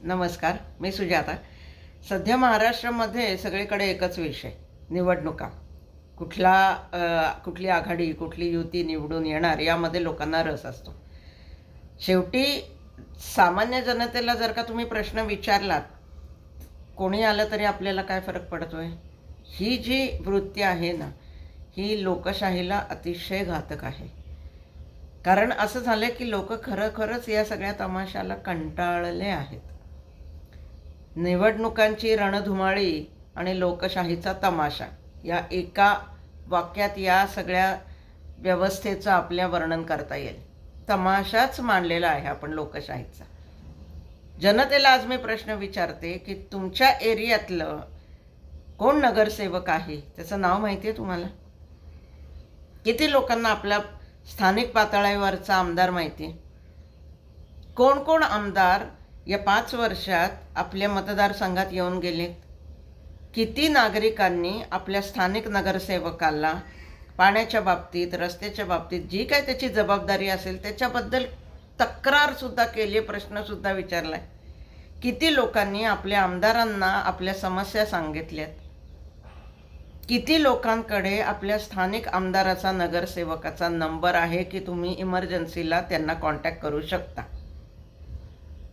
नमस्कार. मी सुजाता. सध्या महाराष्ट्रामध्ये सगळीकडे एकच विषय, निवडणुका. कुठली आघाडी, कुठली युती निवडून येणार यामध्ये लोकांना रस असतो. शेवटी सामान्य जनतेला जर का तुम्ही प्रश्न विचारलात, कोणी आलं तरी आपल्याला काय फरक पडतोय? ही जी वृत्ती आहे ना, ही लोकशाहीला अतिशय घातक आहे. कारण असं झालं की लोक खरंच या सगळ्या तमाशाला कंटाळले आहेत. निवडणुकांची रणधुमाळी आणि लोकशाहीचा तमाशा या एका वाक्यात या सगळ्या व्यवस्थेचं आपल्या वर्णन करता येईल. तमाशाच मांडलेला आहे आपण लोकशाहीचा. जनतेला आज मी प्रश्न विचारते की तुमच्या एरियातलं कोण नगरसेवक आहे, त्याचं नाव माहिती आहे तुम्हाला? किती लोकांना आपल्या स्थानिक पातळीवरचा आमदार माहिती आहे? कोण कोण आमदार या 5 वर्षात आपल्या मतदारसंघात येऊन गेलेत? किती नागरिकांनी आपल्या स्थानिक नगरसेवकाला पाण्याच्या बाबतीत, रस्त्याच्या बाबतीत जी काय त्याची जबाबदारी असेल त्याच्याबद्दल तक्रारसुद्धा केली, प्रश्नसुद्धा विचारला आहे? किती लोकांनी आपल्या आमदारांना आपल्या समस्या सांगितल्यात? किती लोकांकडे आपल्या स्थानिक आमदाराचा, नगरसेवकाचा नंबर आहे की तुम्ही इमर्जन्सीला त्यांना कॉन्टॅक्ट करू शकता?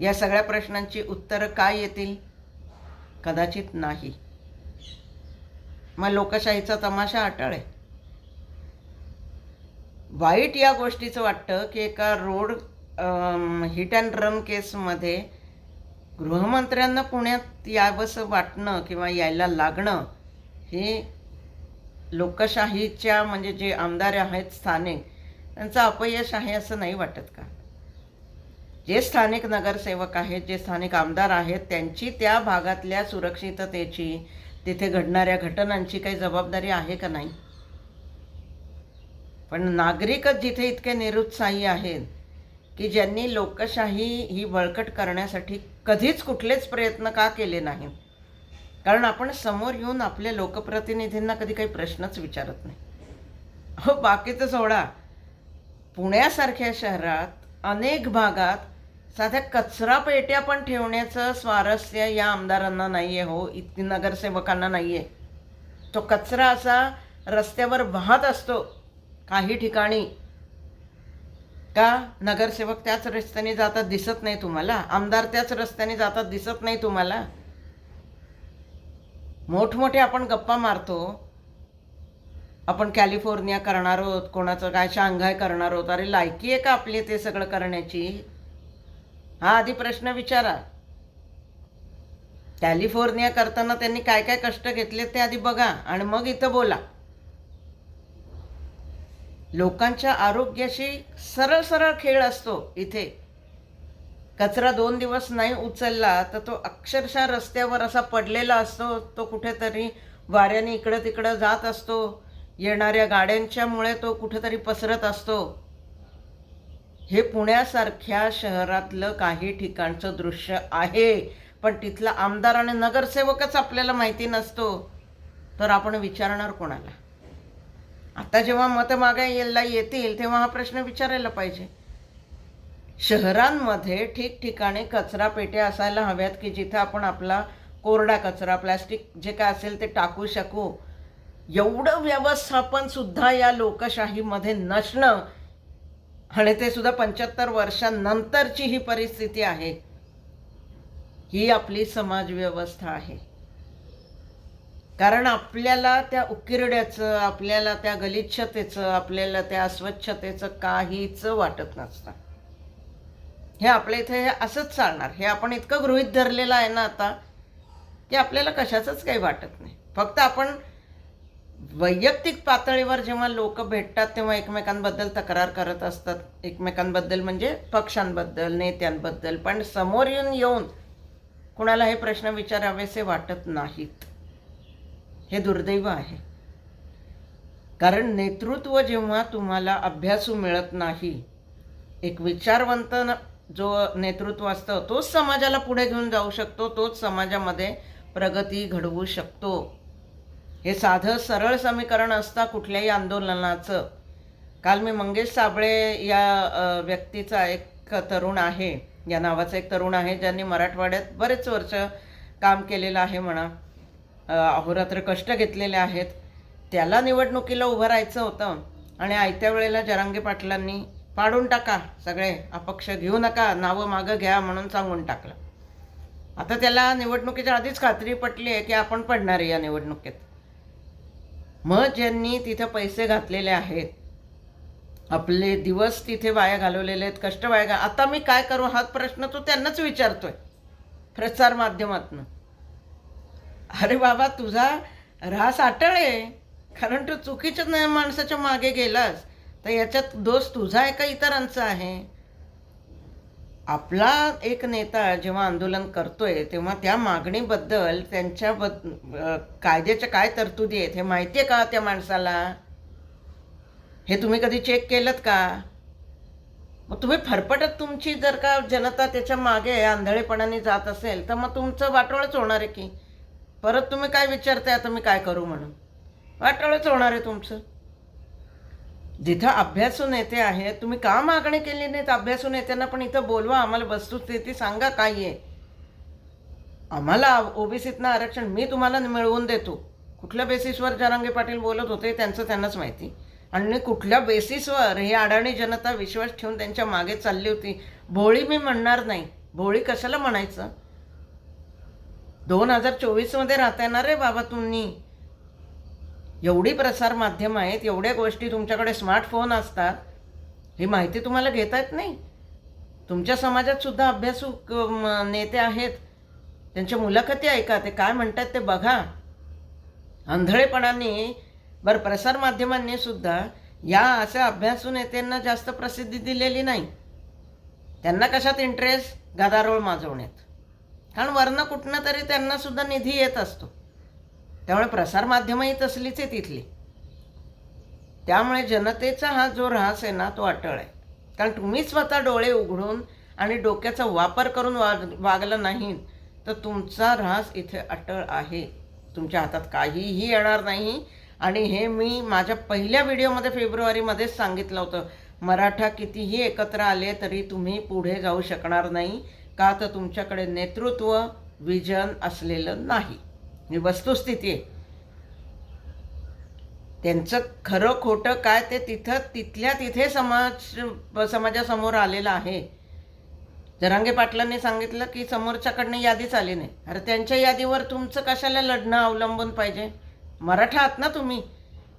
या सगळ्या प्रश्नांची उत्तरं काय येतील? कदाचित नाही. मग लोकशाहीचा तमाशा अटळ आहे. वाईट या गोष्टीचं वाटतं की एका रोड हिट अँड रन केसमध्ये गृहमंत्र्यांना पुण्यात यावंसं वाटणं किंवा यायला लागणं हे लोकशाहीच्या म्हणजे जे आमदार आहेत स्थानिक, त्यांचं अपयश आहे असं नाही वाटत का? जे स्थानिक नगरसेवक आहेत, जे स्थानिक आमदार आहेत, त्यांची त्या भागातल्या सुरक्षिततेची, तिथे घडणाऱ्या घटनांची काही जबाबदारी आहे का नाही? पण नागरिकच जिथे इतके निरुत्साही आहेत की ज्यांनी लोकशाही ही बळकट करण्यासाठी कधीच कुठलेच प्रयत्न का केले नाहीत? कारण आपण समोर येऊन आपल्या लोकप्रतिनिधींना कधी काही प्रश्नच विचारत नाही. हो, बाकीचं सोडा. पुण्यासारख्या शहरात अनेक भागात साध्या कचरा पेट्या पण ठेवण्याचं स्वारस्य या आमदारांना नाही आहे, हो, इतकी नगरसेवकांना नाही आहे. तो कचरा असा रस्त्यावर वाहत असतो काही ठिकाणी. का नगरसेवक त्याच रस्त्याने जातात दिसत नाही तुम्हाला? आमदार त्याच रस्त्याने जातात दिसत नाही तुम्हाला? मोठमोठे आपण गप्पा मारतो, आपण कॅलिफोर्निया करणार आहोत, कोणाचं काय शांघाय करणार आहोत. अरे लायकी आहे का आपली ते सगळं करण्याची? हा आधी प्रश्न विचारा. कॅलिफोर्निया करताना त्यांनी काय काय कष्ट घेतले ते आधी बघा आणि मग इथं बोला. लोकांच्या आरोग्याशी सरळ सरळ खेळ असतो इथे. कचरा 2 दिवस नाही उचलला तर तो अक्षरशः रस्त्यावर असा पडलेला असतो. तो कुठेतरी वाऱ्याने इकडं तिकडं जात असतो. येणाऱ्या गाड्यांच्यामुळे तो कुठेतरी पसरत असतो. हे पुण्यासारख्या शहरातलं काही ठिकाणचं दृश्य आहे. पण तिथला आमदार आणि नगरसेवकच आपल्याला माहिती नसतो तर आपण विचारणार कोणाला? आता जेव्हा मत मागायला येतील तेव्हा हा प्रश्न विचारायला पाहिजे. शहरांमध्ये ठिकठिकाणी कचरा पेट्या असायला हव्यात की जिथं आपण आपला कोरडा कचरा, प्लॅस्टिक जे काय असेल ते टाकू शकू. एवढं व्यवस्थापन सुद्धा या लोकशाहीमध्ये नसणं, आणि ते सुद्धा 75 वर्षांनंतरची ही परिस्थिती आहे. ही आपली समाजव्यवस्था आहे. कारण आपल्याला त्या उकिरड्याचं, आपल्याला त्या गलिच्छतेचं, आपल्याला त्या अस्वच्छतेचं काहीच वाटत नसतं. हे आपल्या इथे असंच चालणार, हे आपण इतकं गृहीत धरलेलं आहे ना आता की आपल्याला कशाचंच काही वाटत नाही. फक्त आपण वैयक्तिक पातळीवर जेव्हा लोक भेटतात तेव्हा एकमेकांबद्दल तक्रार करत असतात. एकमेकांबद्दल म्हणजे पक्षांबद्दल, नेत्यांबद्दल. पण समोर येऊन कुणाला हे प्रश्न विचारावेसे वाटत नाहीत. हे दुर्दैव आहे. कारण नेतृत्व जेव्हा तुम्हाला अभ्यासू मिळत नाही, एक विचारवंत जो नेतृत्व असतं तोच समाजाला पुढे घेऊन जाऊ शकतो, तोच समाजामध्ये प्रगती घडवू शकतो. हे साधं सरळ समीकरण असतं कुठल्याही आंदोलनाचं. काल मी मंगेश साबळे या व्यक्तीचा, एक तरुण आहे, या नावाचा एक तरुण आहे, ज्यांनी मराठवाड्यात बरेच वर्ष काम केलेलं आहे म्हणा, अहोरात्र कष्ट घेतलेले आहेत. त्याला निवडणुकीला उभं राहायचं होतं आणि आयत्या वेळेला जरांगे पाटलांनी पाडून टाका, सगळे अपक्ष घेऊ नका, नावं मागं घ्या म्हणून सांगून टाकलं. आता त्याला निवडणुकीच्या आधीच खात्री पटली आहे की आपण पडणार आहे या निवडणुकीत. मग ज्यांनी तिथं पैसे घातलेले आहेत, आपले दिवस तिथे वाया घालवलेले आहेत, कष्ट वाया आता मी काय करू हा प्रश्न तो त्यांनाच विचारतोय प्रसार माध्यमातनं. अरे बाबा, तुझा ऱ्हास अटळ आहे, कारण तू चुकीच्या माणसाच्या मागे गेलास, तर याच्यात दोष तुझा आहे का इतरांचा आहे? आपला एक नेता जेव्हा आंदोलन करतोय तेव्हा त्या मागणीबद्दल त्यांच्या कायद्याच्या काय तरतुदी आहेत हे माहिती आहे का त्या माणसाला? हे तुम्ही कधी चेक केलं का? मग तुम्ही फरफटत तुमची जर का जनता त्याच्या मागे आंधळेपणाने जात असेल तर मग तुमचं वाटोळच होणार आहे की. परत तुम्ही काय विचारताय आता मी काय करू म्हणून? वाटोळच होणार आहे तुमचं. जिथं अभ्यासू नेते आहेत, तुम्ही का मागणी केली नाहीत अभ्यासू नेत्यांना पण इथं बोलवा, आम्हाला वस्तुस्थिती सांगा काय आहे. आम्हाला ओबीसीतनं आरक्षण मी तुम्हाला मिळवून देतो. कुठल्या बेसिसवर जरांगे पाटील बोलत होते त्यांचं त्यांनाच माहिती, आणि कुठल्या बेसिसवर ही अडाणी जनता विश्वास ठेवून त्यांच्या मागे चालली होती. भोळी मी म्हणणार नाही, भोळी कशाला म्हणायचं? 2024 राहता येणार रे बाबा तुम्ही. एवढी प्रसार माध्यमं आहेत, एवढ्या गोष्टी तुमच्याकडे, स्मार्टफोन असतात, ही माहिती तुम्हाला घेता येत नाही? तुमच्या समाजात सुद्धा अभ्यासू नेते आहेत, त्यांच्या मुलाखती ऐका, ते काय म्हणतात ते बघा. आंधळेपणाने बरं प्रसार माध्यमांनी सुद्धा या अशा अभ्यासू नेत्यांना जास्त प्रसिद्धी दिलेली नाही. त्यांना कशात इंटरेस्ट? गदारोळ माजवण्यात, कारण वरनं कुठनं तरी त्यांना सुद्धा निधी येत असतो. त्यामुळे प्रसारमाध्यमंही तसलीच आहे तिथली. त्यामुळे जनतेचा हा जो ऱ्हास आहे ना तो अटळ आहे. कारण तुम्ही स्वतः डोळे उघडून आणि डोक्याचा वापर करून वागलं नाही तर तुमचा ऱ्हास इथे अटळ आहे. तुमच्या हातात काहीही येणार नाही. आणि हे मी माझ्या पहिल्या व्हिडिओमध्ये फेब्रुवारीमध्येच सांगितलं होतं, मराठा कितीही एकत्र आले तरी तुम्ही पुढे जाऊ शकणार नाही, का तर तुमच्याकडे नेतृत्व विजन असलेलं नाही. ही वस्तुस्थिती आहे. त्यांचं खरं खोटं काय ते तिथल्या तिथे समाजासमोर आलेलं आहे. जरांगे पाटलांनी सांगितलं की समोरच्याकडनं यादीच आली नाही. अरे त्यांच्या यादीवर तुमचं कशाला लढणं अवलंबून पाहिजे? मराठा आहात ना तुम्ही.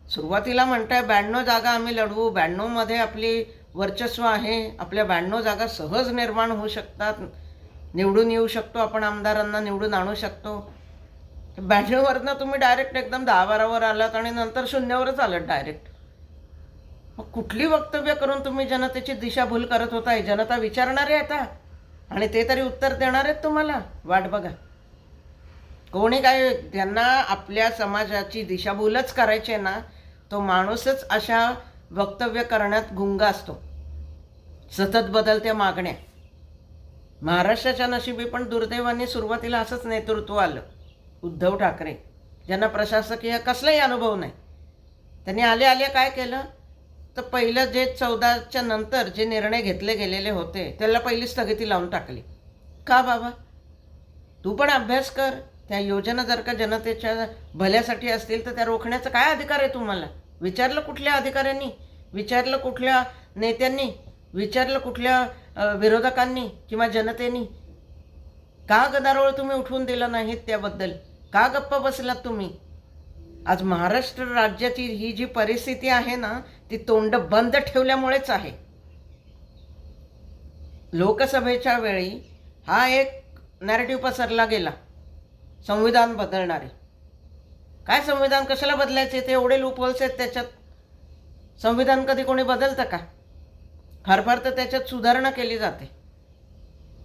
सुरुवातीला म्हणताय 92 जागा आम्ही लढवू, 92मध्ये आपली वर्चस्व आहे, आपल्या 92 जागा सहज निर्माण होऊ शकतात, निवडून येऊ शकतो आपण, आमदारांना निवडून आणू शकतो. 92वरनं तुम्ही डायरेक्ट एकदम 10-12वर आलात आणि नंतर 0वरच आलात डायरेक्ट. मग कुठली वक्तव्य करून तुम्ही जनतेची दिशाभूल करत होताय? जनता विचारणार आहे आता, आणि ते तरी उत्तर देणार आहेत तुम्हाला. वाट बघा. कोणी काय, त्यांना आपल्या समाजाची दिशाभूलच करायची आहे ना, तो माणूसच अशा वक्तव्य करण्यात गुंग असतो. सतत बदलत्या मागण्या. महाराष्ट्राच्या नशिबी पण दुर्दैवाने सुरुवातीला असंच नेतृत्व आलं. उद्धव ठाकरे, ज्यांना प्रशासकीय कसलाही अनुभव नाही, त्यांनी आले काय केलं तर पहिलं जे 14च्या नंतर जे निर्णय घेतले गेलेले होते त्याला पहिली स्थगिती लावून टाकली. का बाबा? तू पण अभ्यास कर. त्या योजना जर का जनतेच्या भल्यासाठी असतील तर त्या रोखण्याचा काय अधिकार आहे तुम्हाला? विचारलं कुठल्या अधिकाऱ्यांनी? विचारलं कुठल्या नेत्यांनी? विचारलं कुठल्या विरोधकांनी किंवा जनतेनी? का गदारोळ तुम्ही उठवून दिला नाहीत त्याबद्दल? का गप्प बसलात तुम्ही? आज महाराष्ट्र राज्याची ही जी परिस्थिती आहे ना ती तोंड बंद ठेवल्यामुळेच आहे. लोकसभेच्या वेळी हा एक नॅरेटिव्ह पसरला गेला, संविधान बदलणारे. काय संविधान कशाला बदलायचे? ते एवढे लूपहोल्स आहेत त्याच्यात. संविधान कधी कोणी बदलतं का? फार फार तर त्याच्यात सुधारणा केली जाते.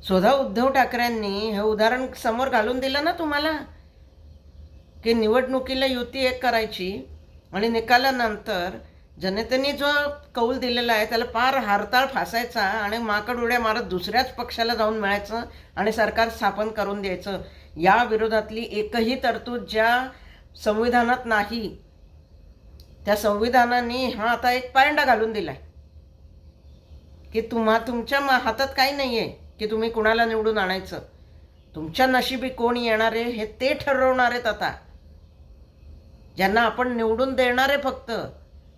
स्वतः उद्धव ठाकरेंनी हे उदाहरण समोर घालून दिलं ना तुम्हाला, की निवडणुकीला युती एक करायची आणि निकालानंतर जनतेने जो कौल दिलेला आहे त्याला पार हारताळ फासायचा आणि माकड उड्या मारत दुसऱ्याच पक्षाला जाऊन मिळायचं आणि सरकार स्थापन करून द्यायचं. या विरोधातली एकही तरतूद ज्या संविधानात नाही त्या संविधानाने हा आता एक पायंडा घालून दिला आहे की तुमच्या हातात काही नाही आहे की तुम्ही कुणाला निवडून आणायचं. तुमच्या नशिबी कोण येणार आहे हे ते ठरवणार आहेत आता. ज्यांना आपण निवडून देणार आहे फक्त.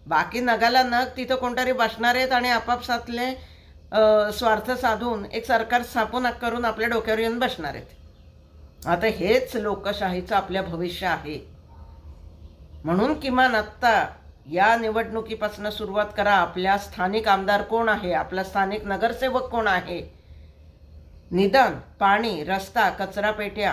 बाकी नगाला नग तिथं कोणतरी बसणार आहेत आणि आपापसातले स्वार्थ साधून एक सरकार स्थापन करून आपल्या डोक्यावर येऊन बसणार आहेत. आता हेच लोकशाहीचं आपल्या भविष्य आहे. म्हणून किमान आत्ता या निवडणुकीपासून सुरुवात करा. आपल्या स्थानिक आमदार कोण आहे, आपला स्थानिक नगरसेवक कोण आहे, निदान पाणी, रस्ता, कचरा पेट्या,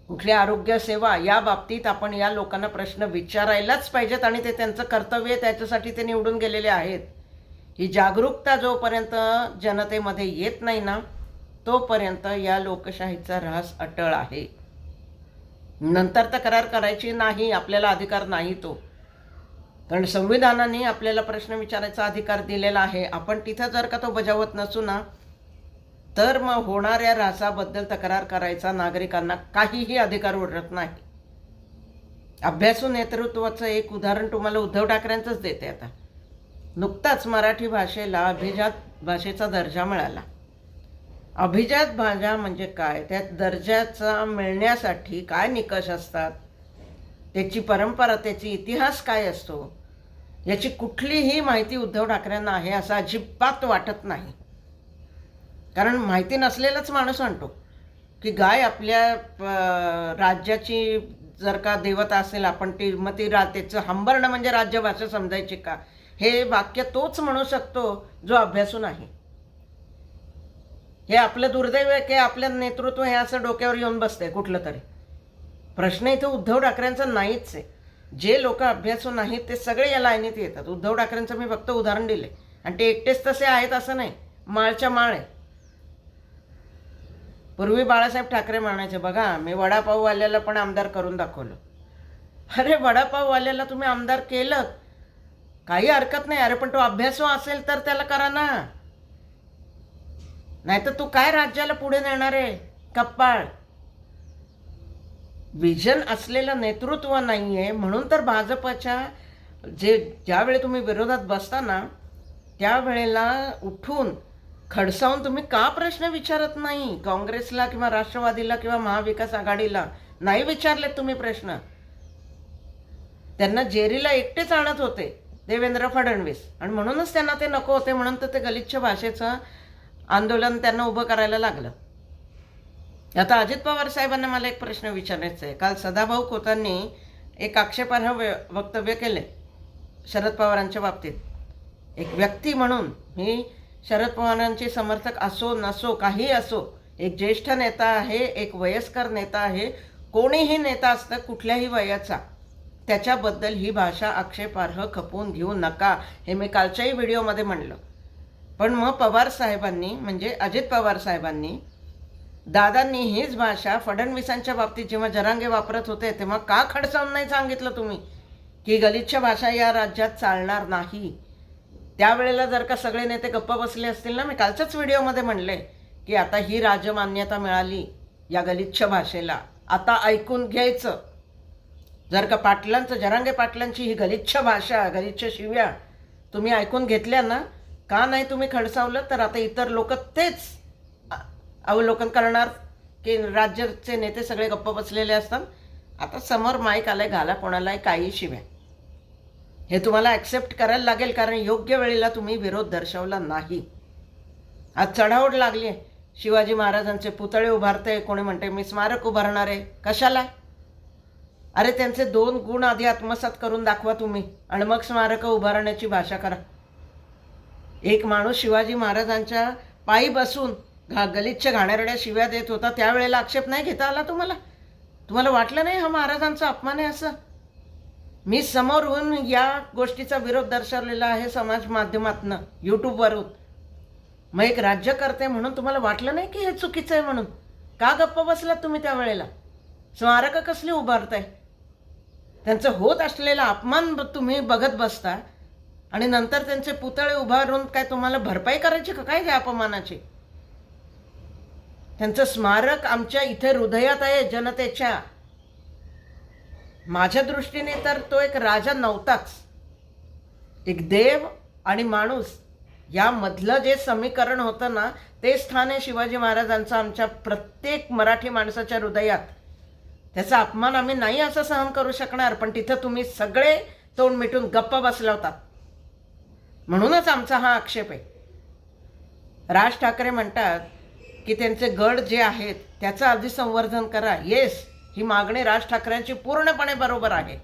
कुठली आरोग्य सेवा, या बाबतीत आपण या लोकांना प्रश्न विचारायलाच पाहिजेत. आणि ते त्यांचं कर्तव्य आहे, त्याच्यासाठी ते निवडून गेलेले आहेत. ही जागरूकता जोपर्यंत जनतेमध्ये येत नाही ना तोपर्यंत या लोकशाहीचा ऱ्हास अटळ आहे. नंतर तक्रार करायची नाही, आपल्याला अधिकार नाही तो. कारण संविधानाने आपल्याला प्रश्न विचारायचा अधिकार दिलेला आहे. आपण तिथं जर का तो बजावत नसू ना तर मग होणाऱ्या ऱ्हासाबद्दल तक्रार करायचा नागरिकांना काहीही अधिकार उरत नाही. अभ्यासू नेतृत्वाचं एक उदाहरण तुम्हाला उद्धव ठाकरेंचंच देते. आता नुकताच मराठी भाषेला अभिजात भाषेचा दर्जा मिळाला. अभिजात भाषा म्हणजे काय, त्या दर्जाचा मिळण्यासाठी काय निकष असतात, त्याची परंपरा, त्याची इतिहास काय असतो, याची कुठलीही माहिती उद्धव ठाकरेंना आहे असं अजिबात वाटत नाही. कारण माहिती नसलेलाच माणूस म्हणतो की गाय आपल्या राज्याची जर का देवता असेल आपण मग ती त्याचं हंबरणं म्हणजे राज्यभाषा समजायची का, हे वाक्य तोच म्हणू शकतो जो अभ्यासू नाही. हे आपलं दुर्दैव आहे की आपलं नेतृत्व हे असं डोक्यावर येऊन बसतंय कुठलं तरी. प्रश्न इथं उद्धव ठाकरेंचा नाहीच आहे. जे लोक अभ्यासू नाहीत ते सगळे या लाईनीत येतात. उद्धव ठाकरेंचं मी फक्त उदाहरण दिले आणि ते एकटेच तसे आहेत असं नाही, माळच्या माळ आहे. पूर्वी बाळासाहेब ठाकरे म्हणायचे, बघा मी वडापाववाल्याला पण आमदार करून दाखवलं. अरे वडापाववाल्याला तुम्ही आमदार केलं, काही हरकत नाही. अरे पण तो अभ्यासू असेल तर त्याला करा ना, नाहीतर तू काय राज्याला पुढे नेणार आहे. कप्पाळ विजन असलेलं नेतृत्व नाही आहे. म्हणून तर भाजपच्या ज्यावेळी तुम्ही विरोधात बसता ना त्यावेळेला उठून खडसावून तुम्ही का प्रश्न विचारत नाही. काँग्रेसला किंवा राष्ट्रवादीला किंवा महाविकास आघाडीला नाही विचारलेत तुम्ही प्रश्न. त्यांना जेरीला एकटेच आणत होते देवेंद्र फडणवीस आणि म्हणूनच त्यांना ते नको होते. म्हणून तर ते गलिच्छ भाषेचं आंदोलन त्यांना उभं करायला लागलं. आता अजित पवार साहेबांना मला एक प्रश्न विचारायचा आहे. काल सदाभाऊ खोतांनी एक आक्षेपार्ह वक्तव्य केले शरद पवारांच्या बाबतीत. एक व्यक्ती म्हणून मी शरद पवारांचे समर्थक असो नसो काही असो, एक ज्येष्ठ नेता आहे, एक वयस्कर नेता आहे, कोणीही नेता असतं कुठल्याही वयाचा, त्याच्याबद्दल ही भाषा आक्षेपार्ह खपवून घेऊ नका हे मी कालच्याही व्हिडिओमध्ये म्हणलं. पण मग पवार साहेबांनी म्हणजे अजित पवार साहेबांनी दादांनी हीच भाषा फडणवीसांच्या बाबतीत जेव्हा जरांगे वापरत होते तेव्हा का खडसावून नाही सांगितलं तुम्ही की गलिच्छ भाषा या राज्यात चालणार नाही. त्यावेळेला जर का सगळे नेते गप्प बसले असतील ना, मी कालच्याच व्हिडिओमध्ये म्हणले की आता ही राजमान्यता मिळाली या गलिच्छ भाषेला, आता ऐकून घ्यायचं. जर का पाटलांचं जरांगे पाटलांची ही गलिच्छ भाषा, गलिच्छ शिव्या तुम्ही ऐकून घेतल्या ना, का नाही तुम्ही खडसावलं, तर आता इतर लोक तेच अवलोकन करणार की राज्याचे नेते सगळे गप्प बसलेले असतात. आता समोर माईक आलाय, घाला कोणालाय काही शिव्या, हे तुम्हाला ॲक्सेप्ट करायला लागेल. कारण योग्य वेळेला तुम्ही विरोध दर्शवला नाही. आज चढाओढ लागली आहे, शिवाजी महाराजांचे पुतळे उभारते, कोणी म्हणते मी स्मारक उभारणार आहे. कशाला? अरे त्यांचे 2 गुण आधी आत्मसात करून दाखवा तुम्ही आणि मग स्मारकं उभारण्याची भाषा करा. एक माणूस शिवाजी महाराजांच्या पायी बसून गलिच्छ घाणेरड्या शिव्या देत होता, त्यावेळेला आक्षेप नाही घेता आला तुम्हाला? तुम्हाला वाटलं नाही हा महाराजांचा अपमान आहे असं? मी समोरून या गोष्टीचा विरोध दर्शवलेला आहे समाज माध्यमातून, यूट्यूबवरून. मग एक राज्यकर्ते म्हणून तुम्हाला वाटलं नाही की हे चुकीचं आहे म्हणून? का गप्प बसलात तुम्ही त्यावेळेला? स्मारकं कसली उभारताय? त्यांचं होत असलेला अपमान तुम्ही बघत बसता आणि नंतर त्यांचे पुतळे उभारून काय तुम्हाला भरपाई करायची का काय त्या अपमानाची? त्यांचं स्मारक आमच्या इथे हृदयात आहे जनतेच्या. माझ्या दृष्टीने तर तो एक राजा नव्हताच, एक देव आणि माणूस यामधलं जे समीकरण होतं ना, ते स्थान आहे शिवाजी महाराजांचं आमच्या प्रत्येक मराठी माणसाच्या हृदयात. त्याचा अपमान आम्ही नाही असं सहन करू शकणार, पण तिथं तुम्ही सगळे तोंड मिटून गप्प बसला होता. म्हणूनच आमचा हा आक्षेप आहे. राज ठाकरे म्हणतात की त्यांचे गड जे आहेत त्याचं आधी संवर्धन करा. येस, ही मागणी राज ठाकरेंची पूर्णपणे बरोबर आहे.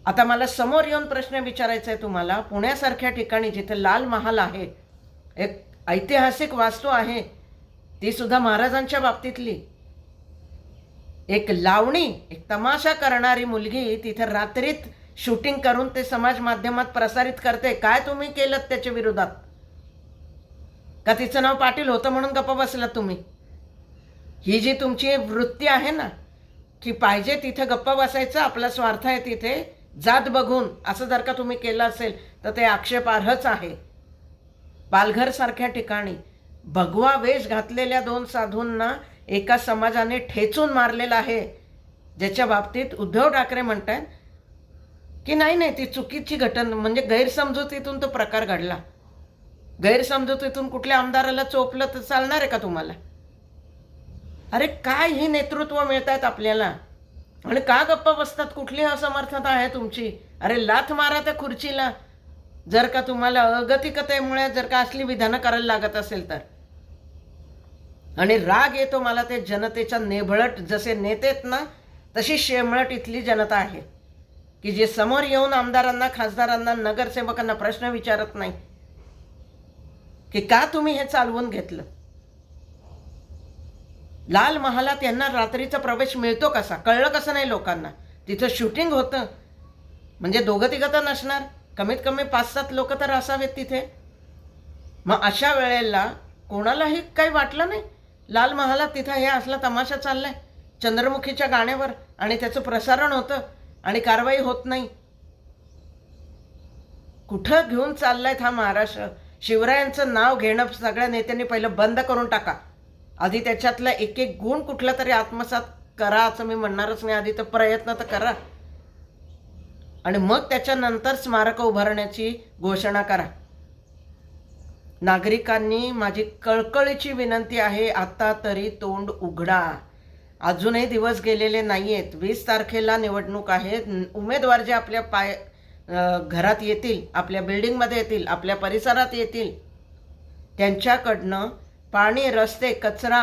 आता मला समोर येऊन प्रश्न विचारायचा आहे तुम्हाला. पुण्यासारख्या ठिकाणी जिथे लाल महाल आहे, एक ऐतिहासिक वास्तू आहे, ती सुद्धा महाराजांच्या बाबतीतली, एक लावणी, एक तमाशा करणारी मुलगी तिथे रात्रीत शूटिंग करून ते समाज माध्यमात प्रसारित करते. काय तुम्ही केलं त्याच्या विरोधात? का तिचं नाव पाटील होतं म्हणून गप्पा बसलात तुम्ही? ही जी तुमची वृत्ती आहे ना, की पाहिजे तिथे गप्पा बसायचं, आपला स्वार्थ आहे तिथे, जात बघून, असं जर का तुम्ही केलं असेल तर ते आक्षेपार्हच आहे. पालघरसारख्या ठिकाणी भगवा वेश घातलेल्या 2 साधूंना एका समाजाने ठेचून मारलेलं आहे, ज्याच्या बाबतीत उद्धव ठाकरे म्हणतात की नाही ती चुकीची घटना, म्हणजे गैरसमजुतीतून तो प्रकार घडला. गैरसमजुतीतून कुठल्या आमदाराला चोपलं तर चालणार आहे का तुम्हाला? अरे काय ही नेतृत्व मिळत आहेत आपल्याला, आणि का गप्पा बसतात? कुठली असमर्थता आहे तुमची? अरे लाथ मारा त्या खुर्चीला, जर का तुम्हाला अगतिकतेमुळे जर का असली विधानं करायला लागत असेल तर. आणि राग येतो मला ते जनतेच्या नेभळट, जसे नेते आहेत ना तशी शेमळट इथली जनता आहे, की जे समोर येऊन आमदारांना, खासदारांना, नगरसेवकांना प्रश्न विचारत नाही की का तुम्ही हे चालवून घेतलं. लाल महालात यांना रात्रीचा प्रवेश मिळतो कसा? कळलं कसं नाही लोकांना? तिथं शूटिंग होतं म्हणजे 2-3 तर नसणार, कमीत कमी 5-7 लोक तर असावेत तिथे. मग अशा वेळेला कोणालाही काही वाटलं नाही? लाल महालात तिथं हे असला तमाशा चाललाय चंद्रमुखीच्या गाण्यावर, आणि त्याचं प्रसारण होतं आणि कारवाई होत नाही. कुठं घेऊन चाललाय हा महाराष्ट्र? शिवरायांचं नाव घेणं सगळ्या नेत्यांनी पहिलं बंद करून टाका. आधी त्याच्यातला एक गुण कुठला तरी आत्मसात करा, असं मी म्हणणारच नाही. आधी तर प्रयत्न तर करा, आणि मग त्याच्यानंतर स्मारक उभारण्याची घोषणा करा. नागरिकांनी माझी कळकळीची विनंती आहे, आता तरी तोंड उघडा. अजूनही दिवस गेलेले नाही आहेत. 20 तारखेला निवडणूक आहे. उमेदवार जे आपल्या घरात येतील, आपल्या बिल्डिंगमध्ये येतील, आपल्या परिसरात येतील, त्यांच्याकडनं पाणी, रस्ते, कचरा,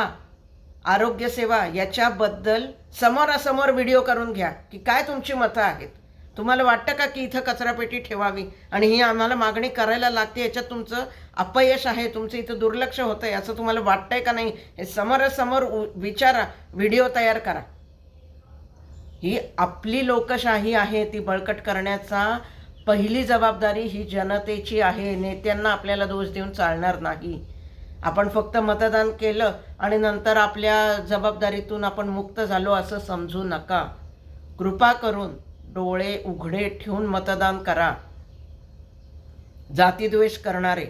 आरोग्यसेवा याच्याबद्दल समोरासमोर व्हिडिओ करून घ्या की काय तुमची मतं आहेत. तुम्हाला वाटतं का की इथं कचरापेटी ठेवावी आणि ही आम्हाला मागणी करायला लागते, याच्यात तुमचं अपयश आहे, तुमचं इथं दुर्लक्ष होतं आहे असं तुम्हाला वाटतंय का नाही? हे समोरासमोर विचारा, व्हिडिओ तयार करा. ही आपली लोकशाही आहे, ती बळकट करण्याचा पहिली जबाबदारी ही जनतेची आहे. नेत्यांना आपल्याला दोष देऊन चालणार नाही. आपण फक्त मतदान केलं आणि नंतर आपल्या जबाबदारीतून आपण मुक्त झालो असं समजू नका. कृपा करून डोळे उघडे ठेवून मतदान करा. जातीद्वेष करणारे,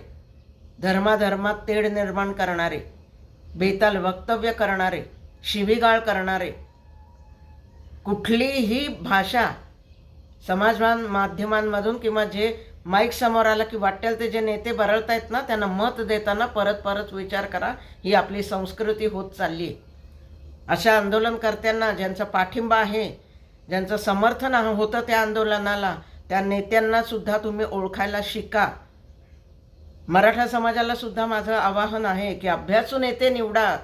धर्माधर्मात तेढ निर्माण करणारे, बेताल वक्तव्य करणारे, शिवीगाळ करणारे, कुठलीही भाषा समाज माध्यमांमधून किंवा जे माईक समोर आलं की वाटेल ते जे नेते बरळतायत ना, त्यांना मत देताना परत विचार करा. ही आपली संस्कृती होत चालली आहे. अशा आंदोलनकर्त्यांना, ज्यांचा पाठिंबा आहे, ज्यांचं समर्थन होतं त्या आंदोलनाला, त्या नेत्यांना सुद्धा तुम्ही ओळखायला शिका. मराठा समाजाला सुद्धा माझं आवाहन आहे की अभ्यासू नेते निवडा.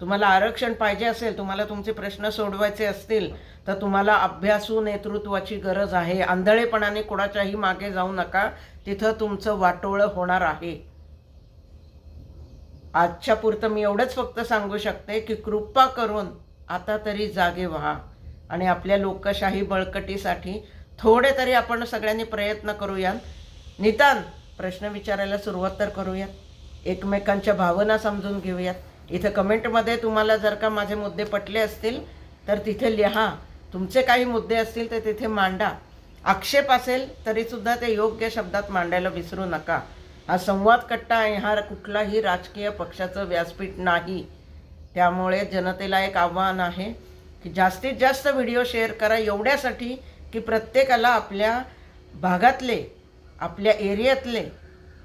तुम्हाला आरक्षण पाहिजे असेल, तुम्हाला तुमचे प्रश्न सोडवायचे असतील तर तुम्हाला अभ्यासू नेतृत्वाची गरज आहे. आंधळेपणाने कोणाच्याही मागे जाऊ नका, तिथं तुमचं वाटोळं होणार आहे. आजच्या पुरतं मी एवढंच फक्त सांगू शकते की कृपा करून आता तरी जागे व्हा आणि आपल्या लोकशाही बळकटीसाठी थोडे तरी आपण सगळ्यांनी प्रयत्न करूया. निदान प्रश्न विचारायला सुरुवात तर करूया, एकमेकांच्या भावना समजून घेऊयात. इथं कमेंटमध्ये तुम्हाला जर का माझे मुद्दे पटले असतील तर तिथे लिहा. तुमचे काही मुद्दे असतील तर तिथे मांडा. आक्षेप असेल तरीसुद्धा ते योग्य शब्दात मांडायला विसरू नका. हा संवाद कट्टा आहे, हा कुठलाही राजकीय पक्षाचं व्यासपीठ नाही. त्यामुळे जनतेला एक आव्हान आहे की जास्तीत जास्त व्हिडिओ शेअर करा, एवढ्यासाठी की प्रत्येकाला आपल्या भागातले, आपल्या एरियातले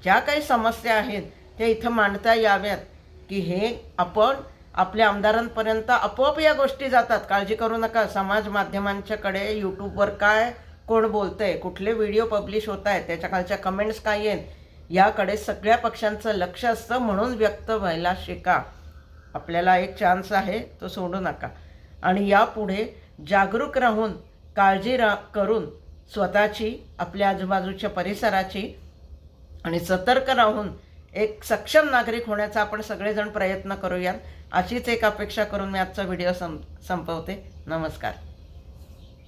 ज्या काही समस्या आहेत त्या इथं मांडता याव्यात, की हे आपण आपल्या आमदारांपर्यंत आपोआप या गोष्टी जातात. काळजी करू नका. समाज माध्यमांच्याकडे यूट्यूबवर काय कोण बोलतंय, कुठले व्हिडिओ पब्लिश होत आहेत, त्याच्या खालच्या कमेंट्स काय आहेत, याकडे सगळ्या पक्षांचं लक्ष असतं. म्हणून व्यक्त व्हायला शिका. आपल्याला एक चान्स आहे, तो सोडू नका. आणि यापुढे जागरूक राहून काळजी करून स्वतःची, आपल्या आजूबाजूच्या परिसराची आणि सतर्क राहून एक सक्षम नागरिक होण्याचा आपण सगळेजण प्रयत्न करूयात, अशीच एक अपेक्षा करून मी आजचा व्हिडिओ संपवते. नमस्कार.